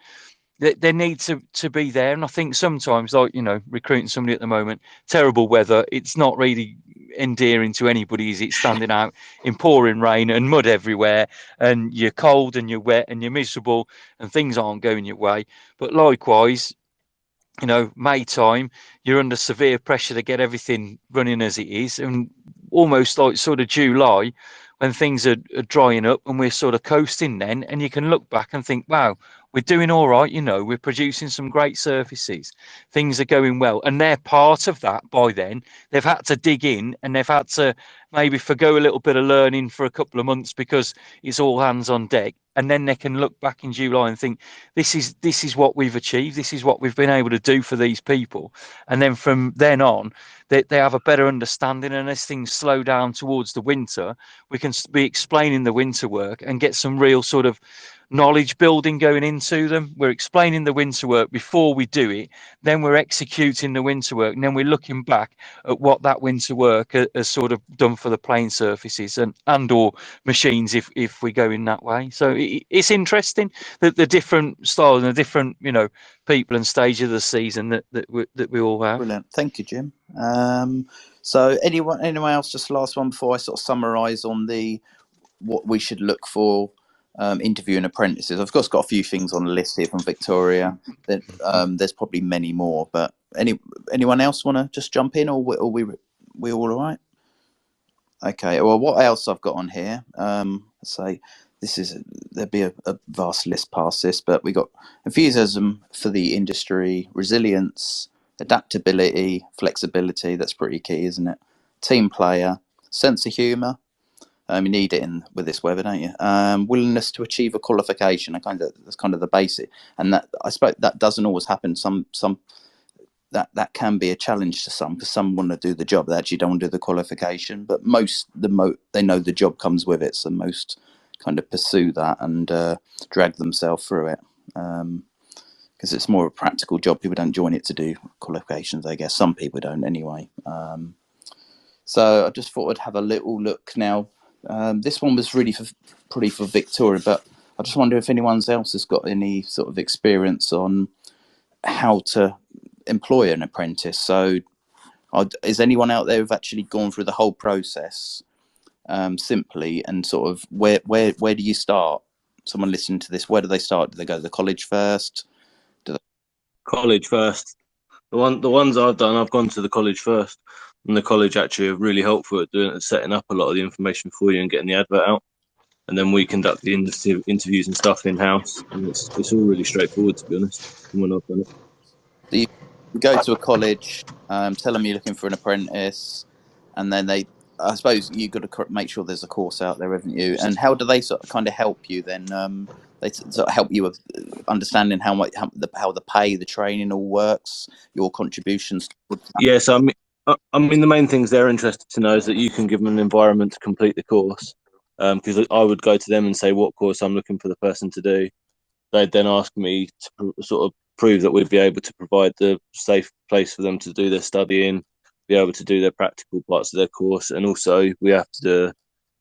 there needs to be there. And I think sometimes, like, recruiting somebody at the moment, terrible weather, it's not really endearing to anybody, is it? Standing out in pouring rain and mud everywhere, and you're cold and you're wet and you're miserable and things aren't going your way. But likewise, May time, you're under severe pressure to get everything running as it is, and almost like sort of July, when things are drying up and we're sort of coasting then, and you can look back and think, wow, we're doing all right, we're producing some great surfaces, things are going well. And they're part of that. By then, they've had to dig in, and they've had to maybe forgo a little bit of learning for a couple of months because it's all hands on deck. And then they can look back in July and think, this is what we've achieved, this is what we've been able to do for these people. And then from then on, they have a better understanding. And as things slow down towards the winter, we can be explaining the winter work and get some real sort of knowledge building going into them. We're explaining the winter work before we do it, then we're executing the winter work, and then we're looking back at what that winter work has sort of done for the playing surfaces and or machines, if we go in that way. So it's interesting that the different styles and the different people and stage of the season that we all have. Brilliant. Thank you, Jim. So anyone else, just last one before I sort of summarize on what we should look for interviewing apprentices. I've got a few things on the list here from Victoria. There's probably many more, but anyone else want to just jump in, or we all right? Okay. Well, what else I've got on here? Say there'd be a vast list past this, but we got enthusiasm for the industry, resilience, adaptability, flexibility. That's pretty key, isn't it? Team player, sense of humour. You need it in with this weather, don't you? Willingness to achieve a qualification. That's kind of the basic, and that I suppose that doesn't always happen. Some that can be a challenge to some, because some want to do the job, they actually don't want to do the qualification. But they know the job comes with it, so most kind of pursue that and drag themselves through it, because it's more a practical job. People don't join it to do qualifications, I guess. Some people don't anyway. So I just thought I'd have a little look now. This one was really pretty for Victoria, but I just wonder if anyone else has got any sort of experience on how to employ an apprentice. So is anyone out there who've actually gone through the whole process, simply, and sort of where do you start? Someone listening to this, where do they start? Do they go to the college first? College first. The ones I've done, I've gone to the college first, and the college actually are really helpful at doing it, setting up a lot of the information for you and getting the advert out. And then we conduct the interviews and stuff in house, and it's all really straightforward, to be honest. From when I've done it. So you go to a college, tell them you're looking for an apprentice, and then I suppose you've got to make sure there's a course out there, haven't you? And how do they sort of kind of help you then? They sort of help you with understanding how the pay, the training all works, your contributions. Yeah, so I mean, the main things they're interested to know is that you can give them an environment to complete the course. Because I would go to them and say what course I'm looking for the person to do. They'd then ask me to sort of prove that we'd be able to provide the safe place for them to do their studying, be able to do their practical parts of their course, and also we have to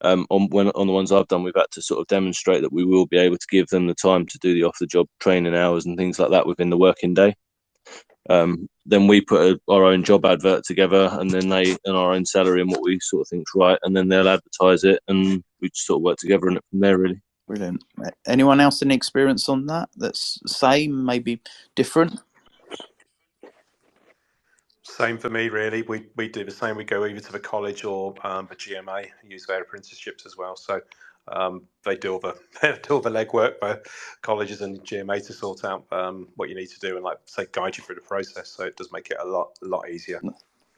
on the ones I've done, we've had to sort of demonstrate that we will be able to give them the time to do the off the job training hours and things like that within the working day. Then we put our own job advert together, and then they and our own salary and what we sort of think's right, and then they'll advertise it, and we just sort of work together on it from there, really. Brilliant. Anyone else any experience on that? That's same, maybe different? Same for me, really. We do the same. We go either to the college or the GMA, use their apprenticeships as well. So they do all the legwork for colleges and GMA to sort out what you need to do and, like say, guide you through the process. So it does make it a lot easier.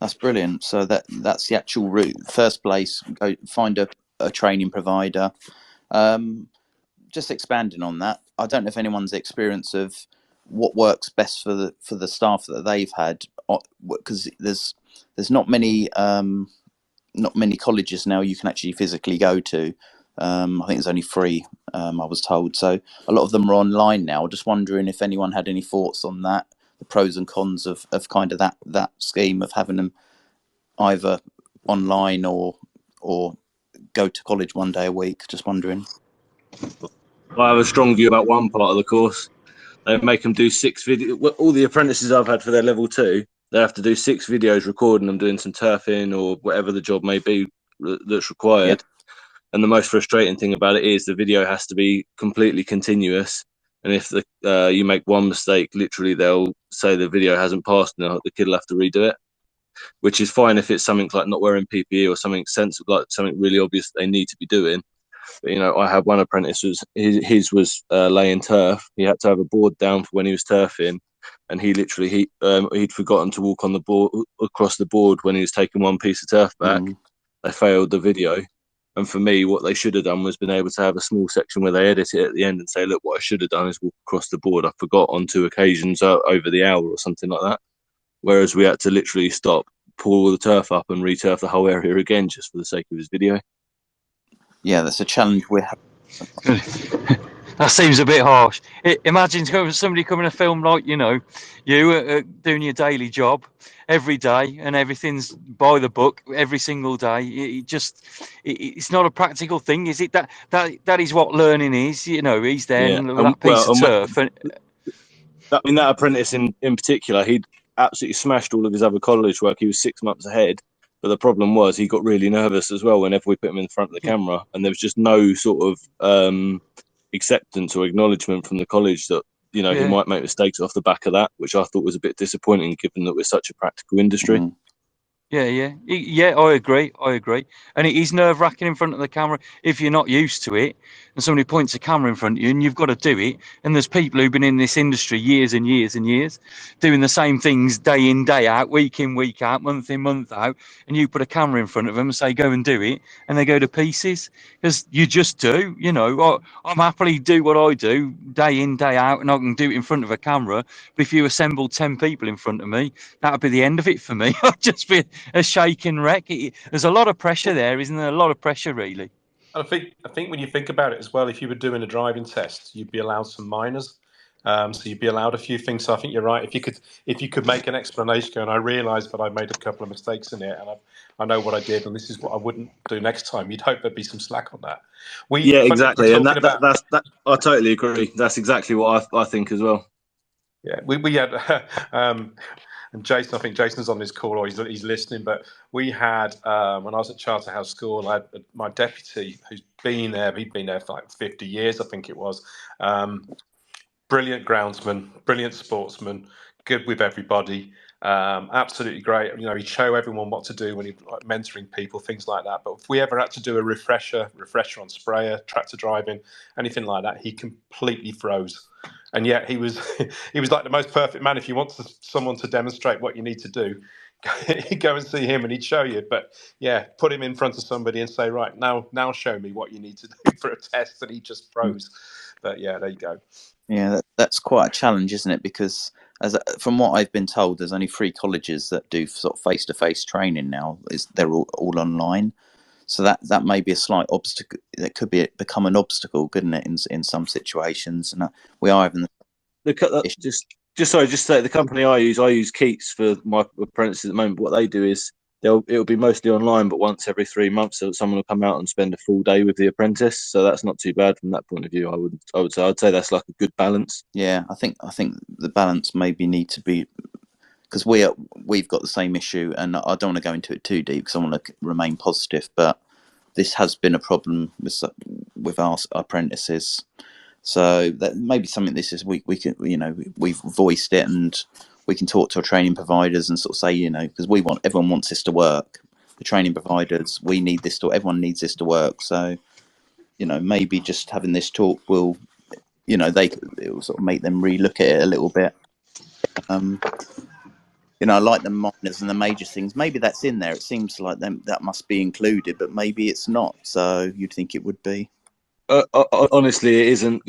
That's brilliant. So that's the actual route. First place, go find a training provider. Just expanding on that, I don't know if anyone's experience of what works best for the staff that they've had, because there's not many colleges now you can actually physically go to. I think there's only 3, I was told. So a lot of them are online now. Just wondering if anyone had any thoughts on that, the pros and cons of kind of that scheme of having them either online or go to college one day a week. Just wondering. I have a strong view about one part of the course. They make them do 6 videos. All the apprentices I've had for their level 2, they have to do 6 videos recording them doing some turfing or whatever the job may be that's required. Yep. And the most frustrating thing about it is the video has to be completely continuous. And if you make one mistake, literally they'll say the video hasn't passed, and the kid will have to redo it. Which is fine if it's something like not wearing PPE or something sensible, like something really obvious that they need to be doing. But, I had one apprentice his was laying turf. He had to have a board down for when he was turfing, and he'd forgotten to walk on the board across the board when he was taking one piece of turf back. They failed the video, and for me, what they should have done was been able to have a small section where they edit it at the end and say, "Look, what I should have done is walk across the board. I forgot on 2 occasions over the hour or something like that." Whereas we had to literally stop, pull all the turf up, and returf the whole area again just for the sake of his video. Yeah, that's a challenge we have. That seems a bit harsh. Imagine somebody coming to film like you doing your daily job every day, and everything's by the book every single day. It's not a practical thing, is it? That is what learning is. He's there, Yeah. and that piece of turf. That apprentice in particular, he'd absolutely smashed all of his other college work. He was 6 months ahead. But the problem was he got really nervous as well whenever we put him in front of the camera, and there was just no sort of acceptance or acknowledgement from the college that he might make mistakes off the back of that, which I thought was a bit disappointing given that we're such a practical industry. Yeah. I agree. And it is nerve-wracking in front of the camera if you're not used to it, and somebody points a camera in front of you, and you've got to do it. And there's people who've been in this industry years and years and years, doing the same things day in, day out, week in, week out, month in, month out. And you put a camera in front of them and say, "Go and do it," and they go to pieces because you just do. I'm happily do what I do day in, day out, and I can do it in front of a camera. But if you assemble 10 people in front of me, that would be the end of it for me. I'd just be a shaking wreck. There's a lot of pressure there, isn't there? A lot of pressure, really. I think when you think about it as well, if you were doing a driving test, you'd be allowed some minors. So you'd be allowed a few things. So I think you're right. If you could make an explanation, and I realised that I made a couple of mistakes in it, and I know what I did, and this is what I wouldn't do next time. You'd hope there'd be some slack on that. Yeah, exactly, We're and talking about. that's I totally agree. That's exactly what I think as well. Yeah, we had, and Jason, I think Jason's on this call or he's listening, but we had, when I was at Charterhouse School, I had my deputy who's been there, he'd been there for like 50 years, I think it was. Brilliant groundsman, brilliant sportsman, good with everybody. Absolutely great. He'd show everyone what to do when he's mentoring people, things like that. But if we ever had to do a refresher on sprayer, tractor driving, anything like that, he completely froze. And yet he was he was like the most perfect man. If you want someone to demonstrate what you need to do, go and see him and he'd show you. But yeah, put him in front of somebody and say, right, now show me what you need to do for a test, and he just froze. But yeah, there you go. Yeah, that's quite a challenge, isn't it? Because from what I've been told, there's only 3 colleges that do sort of face-to-face training now. They're all online, so that may be a slight obstacle. That could become an obstacle, couldn't it? In some situations, and we are having just say the company I use Keats for my apprentices at the moment. What they do is it'll be mostly online, but once every 3 months, so someone will come out and spend a full day with the apprentice. So that's not too bad from that point of view. I'd say that's like a good balance. Yeah, I think the balance maybe need to be, because we've got the same issue, and I don't want to go into it too deep because I want to remain positive. But this has been a problem with our apprentices. So that may be something we can, we've voiced it, and we can talk to our training providers and sort of say, because everyone wants this to work. The training providers, everyone needs this to work. So, maybe just having this talk will, it will sort of make them relook at it a little bit. Like the minors and the major things, maybe that's in there. It seems like that must be included, but maybe it's not. So you'd think it would be. Honestly, it isn't.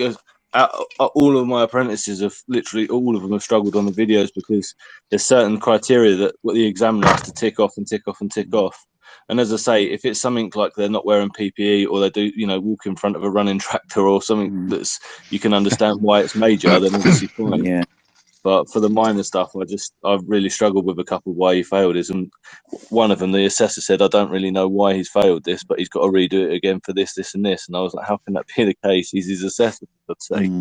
All of my apprentices all of them have struggled on the videos because there's certain criteria that what the examiner has to tick off and tick off and tick off. And as I say, if it's something like they're not wearing PPE or they do, walk in front of a running tractor or something that's you can understand why it's major, then obviously fine. Yeah. But for the minor stuff, I've really struggled with a couple of why he failed is, and one of them, the assessor said, I don't really know why he's failed this, but he's got to redo it again for this, this, and this. And I was like, how can that be the case? He's his assessor, I'd say.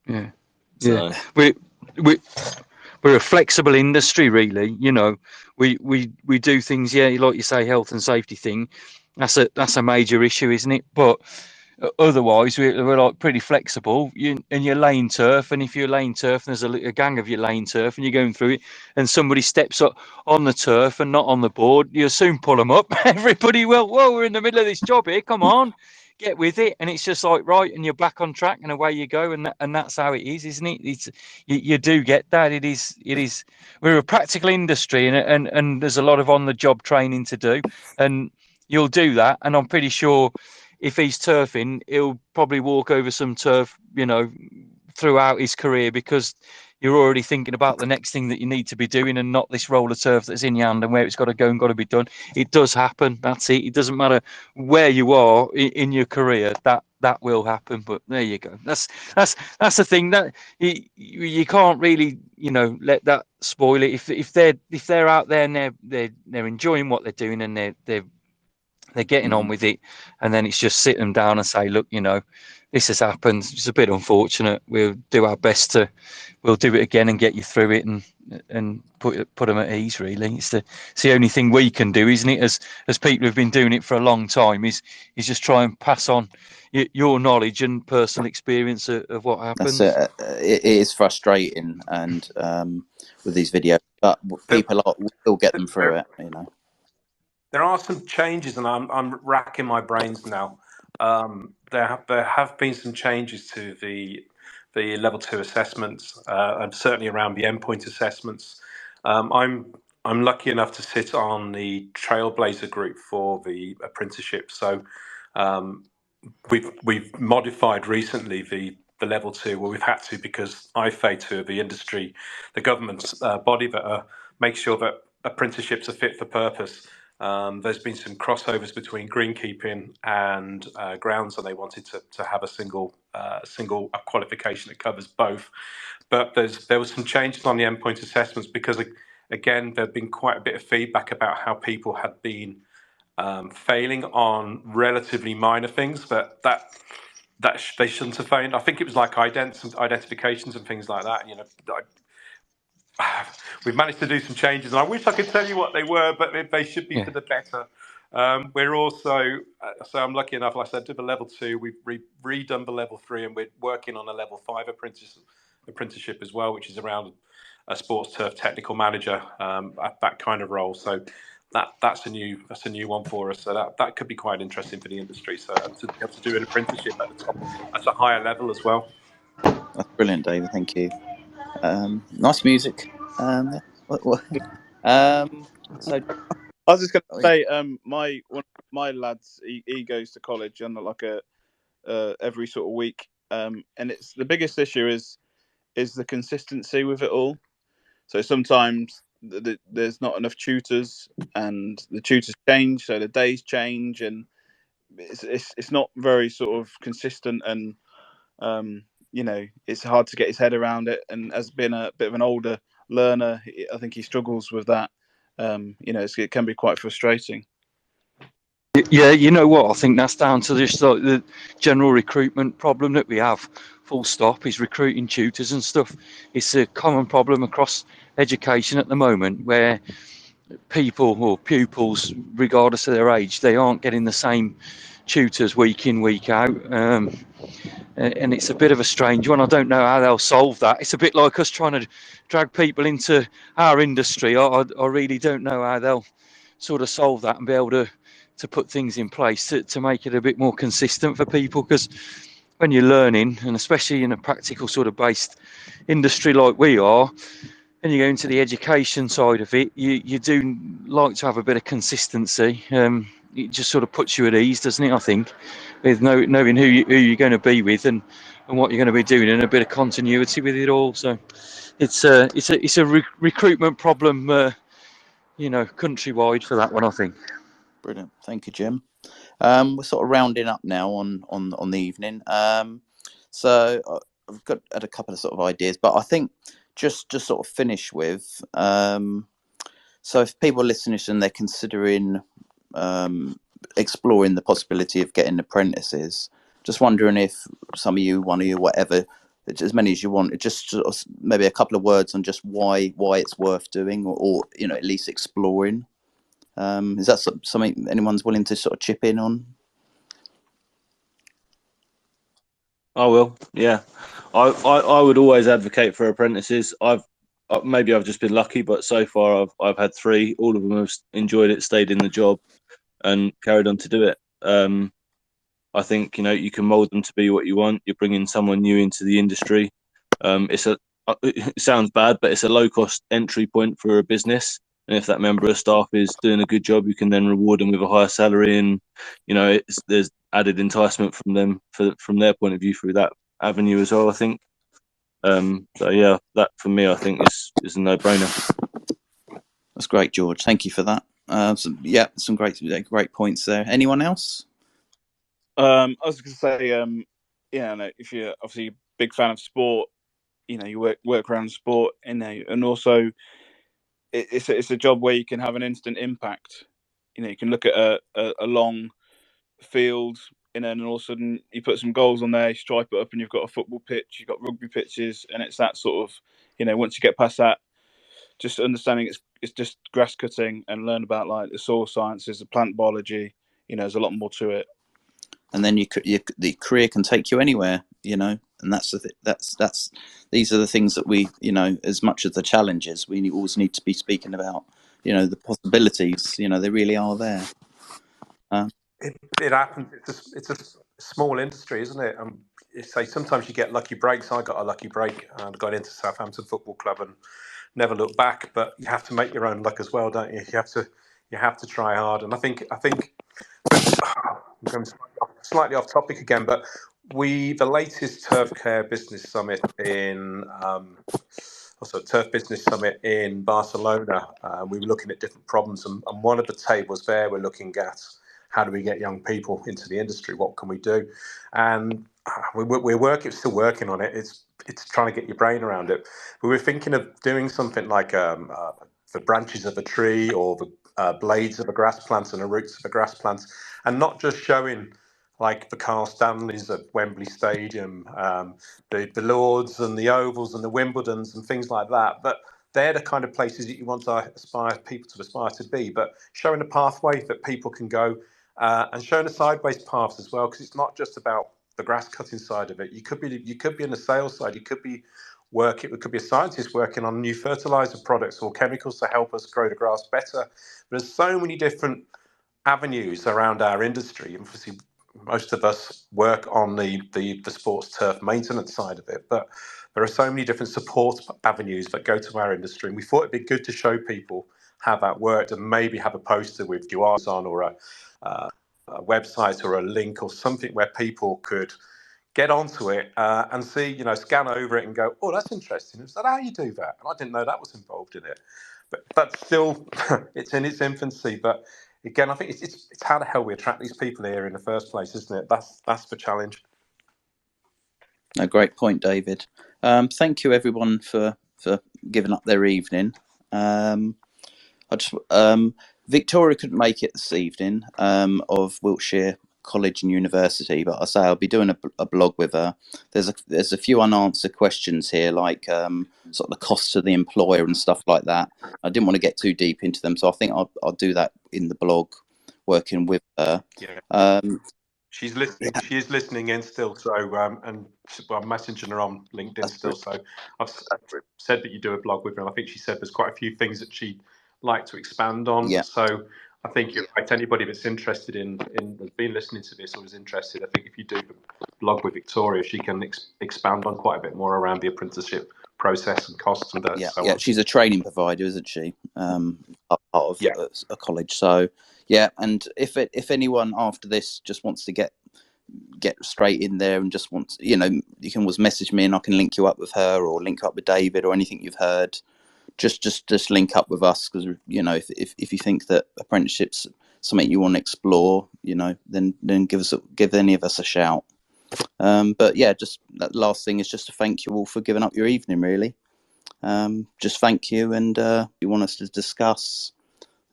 Yeah, so. We're a flexible industry, really. We do things, like you say, health and safety thing. That's a major issue, isn't it? But otherwise, we're like pretty flexible. You're laying turf, and if you're laying turf, and there's a gang of you laying turf, and you're going through it, and somebody steps up on the turf and not on the board, you'll soon pull them up. Everybody will. Whoa, we're in the middle of this job here. Come on, get with it. And it's just like, right, and you're back on track, and away you go. And that's how it is, isn't it? You do get that. It is. We're a practical industry, and there's a lot of on the job training to do, and you'll do that. And I'm pretty sure, if he's turfing, he'll probably walk over some turf, throughout his career, because you're already thinking about the next thing that you need to be doing, and not this roll of turf that's in your hand and where it's got to go and got to be done. It does happen. That's it. It doesn't matter where you are in your career. That will happen. But there you go. That's the thing, that you can't really, let that spoil it. If they're out there and they're enjoying what they're doing, and they're getting on with it, and then it's just sit them down and say, look, this has happened. It's a bit unfortunate. We'll do our best we'll do it again and get you through it, and put them at ease. Really, it's the only thing we can do, isn't it? As people who've been doing it for a long time, is just try and pass on your knowledge and personal experience of what happens. It is frustrating, and with these videos, but There, people will get them through there, it, you know. there are some changes, and I'm racking my brains now. There have been some changes to the level 2 assessments, and certainly around the endpoint assessments. I'm lucky enough to sit on the Trailblazer group for the apprenticeship. So um, we've modified recently the level 2. Well, we've had to, because IFA2, the industry, the government's body that makes sure that apprenticeships are fit for purpose. There's been some crossovers between greenkeeping and grounds, and they wanted to have a single qualification that covers both. But there was some changes on the endpoint assessments, because again, there'd been quite a bit of feedback about how people had been failing on relatively minor things, but they shouldn't have failed. I think it was like identifications and things like that. We've managed to do some changes, and I wish I could tell you what they were, but they should be Yeah. for the better. We're also, so I'm lucky enough, like I said, to the level 2. We've redone the level 3, and we're working on a level 5 apprenticeship as well, which is around a sports turf technical manager, that kind of role. So that's a new one for us. So that could be quite interesting for the industry. So to be able to do an apprenticeship at the top, at a higher level as well. That's brilliant, David. Thank you. Nice music. So I was just going oh, to yeah. say, one of my lads, he goes to college on like every sort of week, and it's the biggest issue is the consistency with it all. So sometimes there's not enough tutors, and the tutors change, so the days change, and it's not very sort of consistent, and it's hard to get his head around it. And as being a bit of an older learner, I think he struggles with that. It can be quite frustrating. Yeah, you know what? I think that's down to just like the general recruitment problem that we have. Full stop. Is recruiting tutors and stuff. It's a common problem across education at the moment, where people or pupils, regardless of their age, they aren't getting the same tutors week in, week out. And it's a bit of a strange one. I don't know how they'll solve that. It's a bit like us trying to drag people into our industry. I really don't know how they'll sort of solve that and be able to put things in place to make it a bit more consistent for people. Because when you're learning, and especially in a practical sort of based industry like we are, and you go into the education side of it, you do like to have a bit of consistency. It just sort of puts you at ease, doesn't it? I think, with knowing who you're going to be with, and what you're going to be doing, and a bit of continuity with it all. So it's a recruitment problem, countrywide for that one, I think. Brilliant. Thank you, Jim. We're sort of rounding up now on the evening. So I've had a couple of sort of ideas, but I think just sort of finish with. So if people are listening and they're considering exploring the possibility of getting apprentices, just wondering if some of you, one of you, whatever, as many as you want, just sort of maybe a couple of words on just why it's worth doing, or at least exploring. Is that something anyone's willing to sort of chip in on? I will. Yeah, I would always advocate for apprentices. Maybe I've just been lucky, but so far I've had 3. All of them have enjoyed it, stayed in the job, and carried on to do it. I think you can mold them to be what you want. You're bringing someone new into the industry. It sounds bad, but it's a low cost entry point for a business. And if that member of staff is doing a good job, you can then reward them with a higher salary, and there's added enticement from them from their point of view through that avenue as well, I think. So yeah, that for me I think is a no brainer. That's great, George. Thank you for that. Some great points there. Anyone else? I was going to say, if you're obviously a big fan of sport, you work around sport, and also it's a job where you can have an instant impact. You can look at a long field, and then all of a sudden you put some goals on there, you stripe it up, and you've got a football pitch, you've got rugby pitches, and it's that sort of, once you get past that, just understanding it's just grass cutting, and learn about like the soil sciences, the plant biology. There's a lot more to it. And then the career can take you anywhere. And that's these are the things that we, you know, as much as the challenges, we always need to be speaking about, you know, the possibilities. You know, they really are there. It happens. It's a small industry, isn't it? Say sometimes you get lucky breaks. I got a lucky break and got into Southampton Football Club and never looked back. But you have to make your own luck as well, don't you? You have to try hard. And I think I'm going slightly off topic again, but the latest Turf Care Business Summit in Turf Business Summit in Barcelona. We were looking at different problems, and one of the tables there we're looking at how do we get young people into the industry? What can we do? And we're still working on it. It's trying to get your brain around it. We were thinking of doing something like the branches of a tree or the blades of a grass plant and the roots of a grass plant, and not just showing like the Carl Stanleys at Wembley Stadium, the Lords and the Ovals and the Wimbledons and things like that. But they're the kind of places that you want to people to aspire to be. But showing a pathway that people can go, and showing the sideways paths as well, because it's not just about the grass cutting side of it. You could be in the sales side. You could be it could be a scientist working on new fertilizer products or chemicals to help us grow the grass better. There's so many different avenues around our industry. Obviously, most of us work on the sports turf maintenance side of it, but there are so many different support avenues that go to our industry, and we thought it'd be good to show people how that worked and maybe have a poster with QRs on or a website or a link or something where people could get onto it and see, you know, scan over it and go, oh, that's interesting. Is that how you do that? And I didn't know that was involved in it. But still, it's in its infancy. But again, I think it's how the hell we attract these people here in the first place, isn't it? That's the challenge. A great point, David. Thank you, everyone, for giving up their evening. Victoria couldn't make it this evening, of Wiltshire College and University, but I say I'll be doing a blog with her. There's a few unanswered questions here, like sort of the costs of the employer and stuff like that. I didn't want to get too deep into them, so I think I'll do that in the blog, working with her. Yeah. She's listening. Yeah. She is listening in still. So, and I'm messaging her on LinkedIn. That's still. Brilliant. So I've said that you do a blog with her. And I think she said there's quite a few things that she'd like to expand on. Yeah. So I think you're right. Anybody that's interested in has been listening to this or is interested, I think if you do the blog with Victoria, she can expand on quite a bit more around the apprenticeship process and costs and that. Yeah, so yeah. on. She's a training provider, isn't she? Part of a college. So yeah, and if anyone after this just wants to get straight in there and just wants, you know, you can always message me and I can link you up with her or link up with David or anything you've heard. Just link up with us, because, you know, if you think that apprenticeships something you want to explore, you know, then give any of us a shout. But yeah, just that last thing is just to thank you all for giving up your evening, really. Just thank you, and you want us to discuss.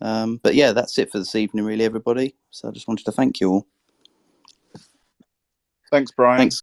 But yeah, that's it for this evening, really, everybody. So I just wanted to thank you all. Thanks, Brian. Thanks.